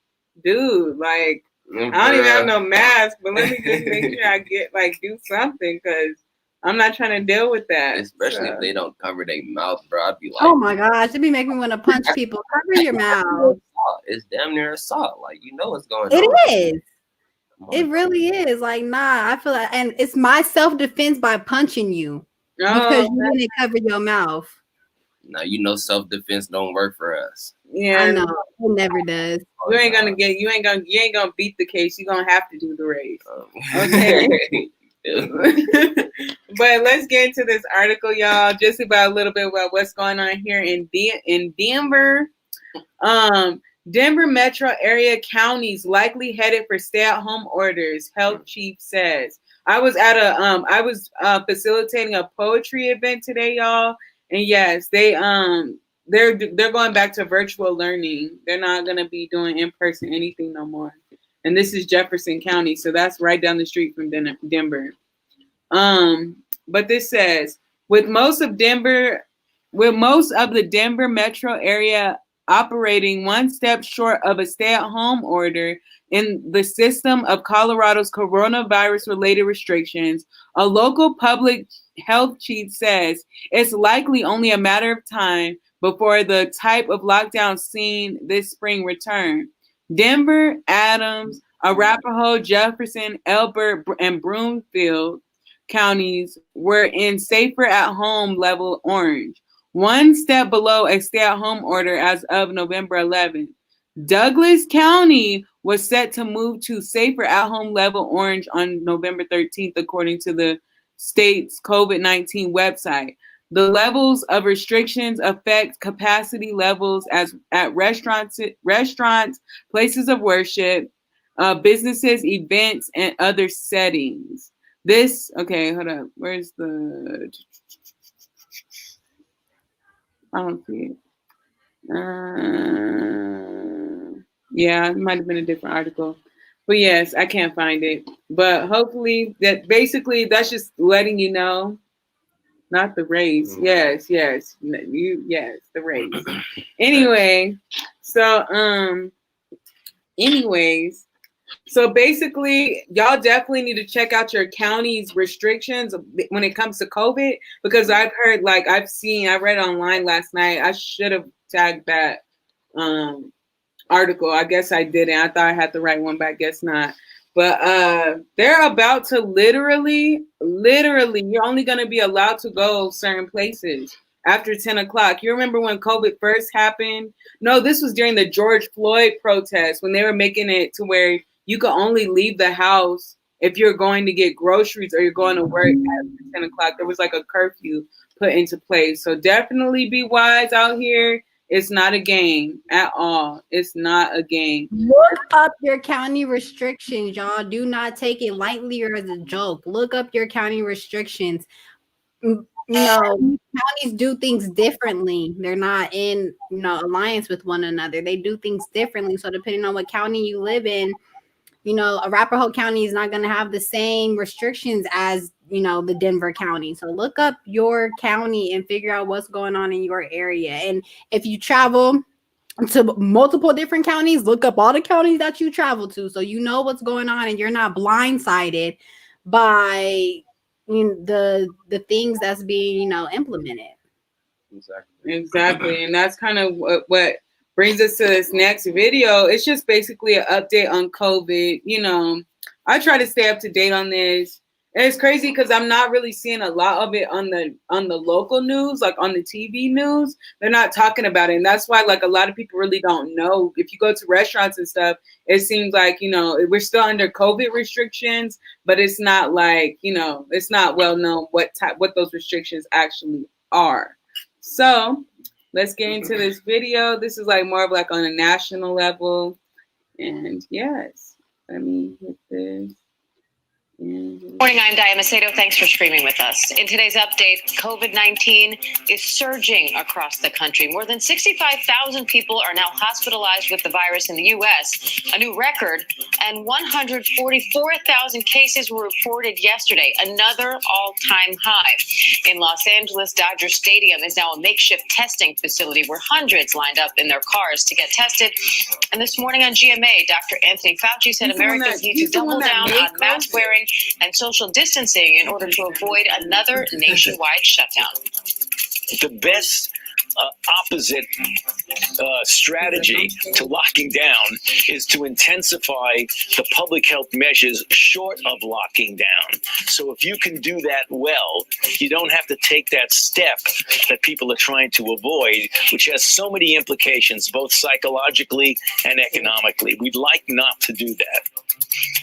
dude, like I don't even have no mask, but let me just make sure I get like do something because I'm not trying to deal with that. Especially if they don't cover their mouth, bro. I'd be like, oh my gosh, it'd be making me want to punch people. Cover your mouth. It's damn near assault. Like, you know what's going It on. is. It really is. Like, nah, I feel like, and it's my self-defense by punching you because you didn't cover your mouth. Now you know self-defense don't work for us. Yeah, I know it never does. You ain't gonna beat the case. You're gonna have to do the race. Okay. But let's get into this article, y'all. Just about a little bit about what's going on here in Denver. Denver metro area counties likely headed for stay-at-home orders, health chief says. I was at facilitating a poetry event today, y'all, and yes, they're going back to virtual learning. They're not gonna be doing in-person anything no more. And this is Jefferson County, so that's right down the street from Denver. But this says with most of the Denver metro area operating one step short of a stay-at-home order in the system of Colorado's coronavirus-related restrictions, a local public health chief says it's likely only a matter of time before the type of lockdown seen this spring return. Denver, Adams, Arapahoe, Jefferson, Elbert, and Broomfield counties were in safer at home level orange, one step below a stay-at-home order as of November 11th. Douglas County was set to move to safer at-home level orange on November 13th, according to the state's COVID-19 website. The levels of restrictions affect capacity levels at restaurants, places of worship, businesses, events, and other settings. Okay, hold up. Where's the... I don't see it. Yeah, it might have been a different article. But yes, I can't find it. But hopefully that's just letting you know. Not the race. Yes, the race. Anyway, so basically, y'all definitely need to check out your county's restrictions when it comes to COVID, because I've heard, like I read online last night. I should have tagged that article. I guess I didn't. I thought I had the right one, but I guess not. But they're about to literally, you're only going to be allowed to go certain places after 10 o'clock. You remember when COVID first happened? No, this was during the George Floyd protest when they were making it to where you could only leave the house if you're going to get groceries or you're going to work after 10 o'clock. There was like a curfew put into place. So definitely be wise out here. It's not a game at all. It's not a game. Look up your county restrictions, y'all. Do not take it lightly or as a joke. Look up your county restrictions. Counties do things differently. They're not in, alliance with one another. They do things differently. So depending on what county you live in, Arapahoe County is not going to have the same restrictions as, the Denver County. So look up your county and figure out what's going on in your area. And if you travel to multiple different counties, look up all the counties that you travel to so you know what's going on and you're not blindsided by the things that's being, implemented. Exactly. And that's kind of what brings us to this next video. It's just basically an update on COVID. I try to stay up to date on this. And it's crazy because I'm not really seeing a lot of it on the local news, like on the TV news. They're not talking about it. And that's why like a lot of people really don't know. If you go to restaurants and stuff, it seems like, we're still under COVID restrictions, but it's not like, it's not well known what those restrictions actually are. So let's get into this video. This is like more of like on a national level. And yes, let me hit this. Morning, I'm Dia Macedo. Thanks for streaming with us. In today's update, COVID-19 is surging across the country. More than 65,000 people are now hospitalized with the virus in the U.S., a new record, and 144,000 cases were reported yesterday, another all-time high. In Los Angeles, Dodger Stadium is now a makeshift testing facility where hundreds lined up in their cars to get tested. And this morning on GMA, Dr. Anthony Fauci said Americans need to double down on mask wearing and social distancing in order to avoid another nationwide shutdown. The best opposite strategy to locking down is to intensify the public health measures short of locking down. So if you can do that well, you don't have to take that step that people are trying to avoid, which has so many implications, both psychologically and economically. We'd like not to do that.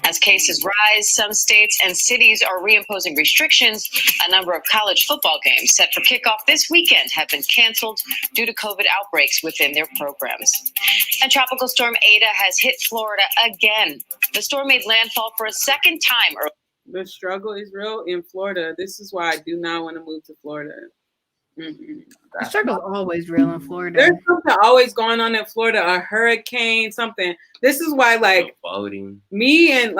As cases rise, some states and cities are reimposing restrictions. A number of college football games set for kickoff this weekend have been canceled due to COVID outbreaks within their programs. And Tropical Storm Ada has hit Florida again. The storm made landfall for a second time. The struggle is real in Florida. This is why I do not want to move to Florida. The struggle's always real in Florida. There's something always going on in Florida, a hurricane, something. This is why, like, me and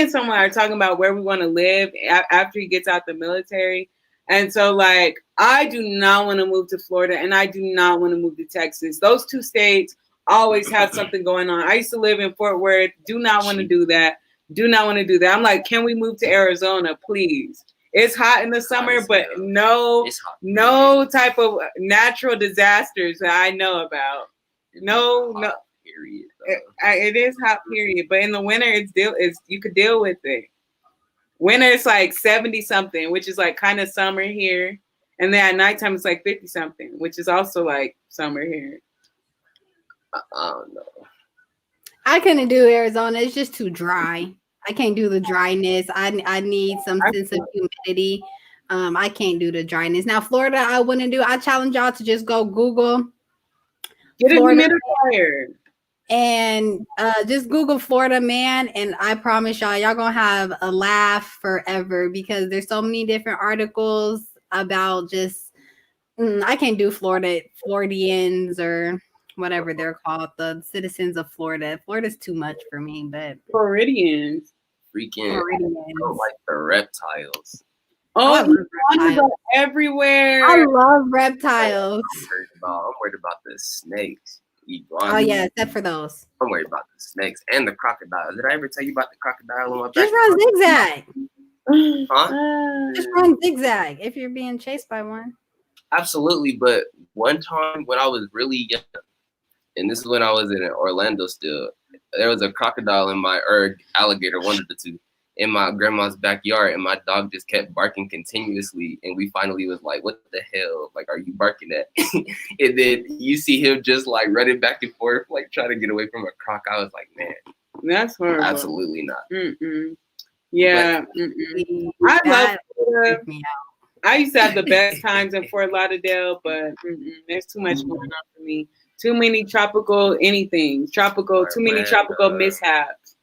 someone are talking about where we want to live after he gets out the military. And so, like, I do not want to move to Florida, and I do not want to move to Texas. Those two states always have something going on. I used to live in Fort Worth. Do not want to do that. Do not want to do that. I'm like, can we move to Arizona, please? It's hot in the summer, but no type of natural disasters that I know about. No. Period. It is hot, period. But in the winter, you could deal with it. Winter it's like 70 something, which is like kind of summer here, and then at nighttime it's like 50 something, which is also like summer here. I don't know. I couldn't do Arizona. It's just too dry. I can't do the dryness. I need some sense of humidity. I can't do the dryness. Now, Florida, I wouldn't do. I challenge y'all to just go Google Get a Florida humidifier and just Google Florida man, and I promise y'all gonna have a laugh forever because there's so many different articles about just I can't do Floridians or whatever they're called, the citizens of Florida. Florida's too much for me, but Floridians. Freaking like the reptiles. Oh, reptiles everywhere. I love reptiles. I'm worried about the snakes. Oh yeah, except for those. I'm worried about the snakes and the crocodiles. Did I ever tell you about the crocodile on my back? Just run zigzag. Huh? Just run zigzag if you're being chased by one. Absolutely, but one time when I was really young, and this is when I was in Orlando still, there was a crocodile alligator, one of the two, in my grandma's backyard, and my dog just kept barking continuously, and we finally was like, what the hell? Like, are you barking at? And then you see him just like running back and forth, like trying to get away from a croc. I was like, man, that's horrible. Absolutely not. Yeah. I love Florida. I used to have the best times in Fort Lauderdale, but there's too much going on for me. Too many tropical too many tropical mishaps.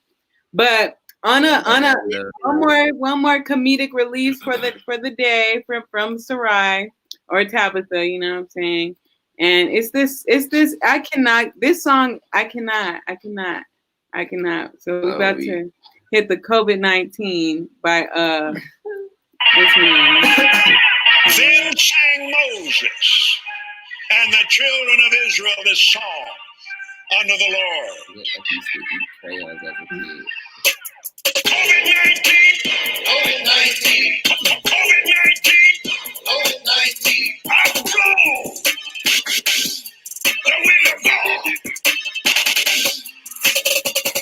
But on one more comedic release for the day from Sarai or Tabitha, you know what I'm saying? And it's this I cannot. So we're about to hit the COVID-19 by this man. Then sang Moses and the children of Israel this song unto the Lord. COVID-19, I blow the wind of God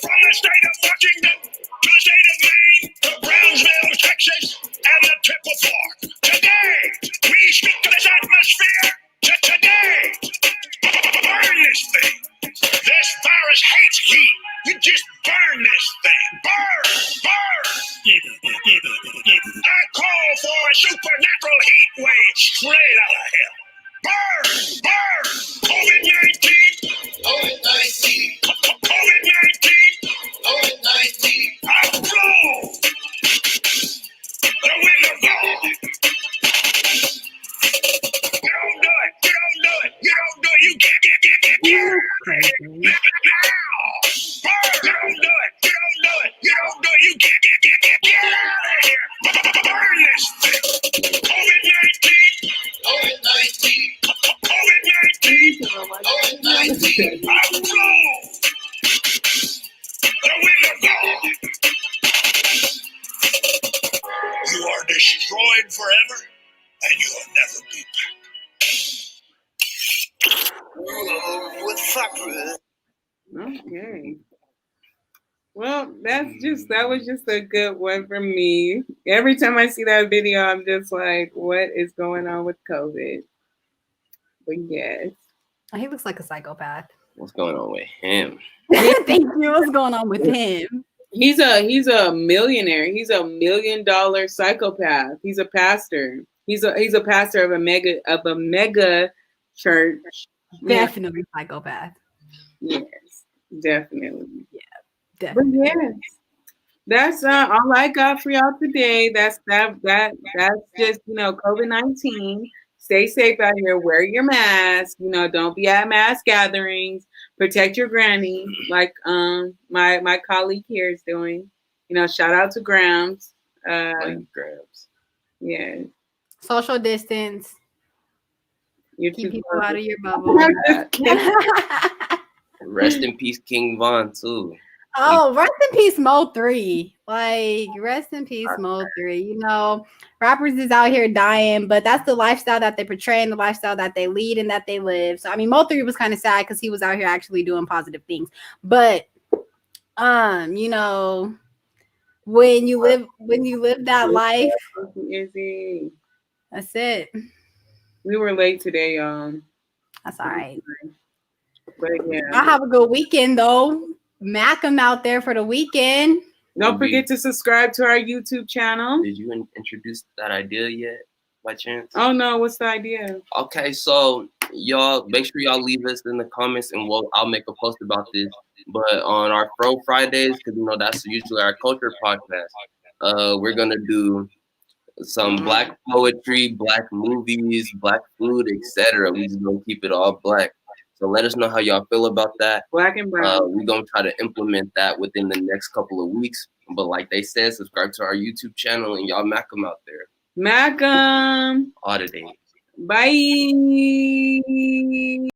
from the state of Washington to the state of Maine to Brownsville, Texas, and the Triple Fork. Today, we speak to this atmosphere. Today, burn this thing. This virus hates heat. You just burn this thing. Burn. I call for a supernatural heat wave straight out of hell. Burn. COVID-19. COVID-19. I crazy. Now! Burn! You don't do it. You don't do it. You don't do it. You get out of here. Burn this thing. COVID-19. COVID-19. COVID-19. Outflow. The wind of God. You are destroyed forever, and you'll never be back. With Fabry. Okay. Well, that was just a good one for me. Every time I see that video, I'm just like, what is going on with COVID? But yes. He looks like a psychopath. What's going on with him? Thank you. What's going on with him? He's a millionaire. He's $1 million psychopath. He's a pastor. He's a pastor of a mega church. Definitely psychopath. Yes, definitely. Yeah, definitely. But yes, that's all I got for y'all today. That's just COVID-19. Stay safe out here. Wear your mask. Don't be at mass gatherings. Protect your granny, like my colleague here is doing. Shout out to Grams. Grams. Yeah. Social distance. Keep people out of your bubble. Rest in peace, King Von too. Oh, rest in peace, Mo 3. Like, rest in peace, Mo 3. Rappers is out here dying, but that's the lifestyle that they portray and the lifestyle that they lead and that they live. So, I mean, Mo 3 was kind of sad because he was out here actually doing positive things. But, when you live that life, that's it. We were late today, y'all. That's all right. But yeah, I'll have a good weekend though. MACM out there for the weekend. Don't forget to subscribe to our YouTube channel. Did you introduce that idea yet, by chance? Oh no, what's the idea? Okay, so y'all make sure y'all leave us in the comments, and I'll make a post about this. But on our Fro Fridays, because that's usually our culture podcast, we're gonna do some black poetry, black movies, black food, etc. We just gonna keep it all black. So let us know how y'all feel about that. Black and brown. We're gonna try to implement that within the next couple of weeks. But like they said, subscribe to our YouTube channel and y'all MACM out there. MACM. All the days. Bye.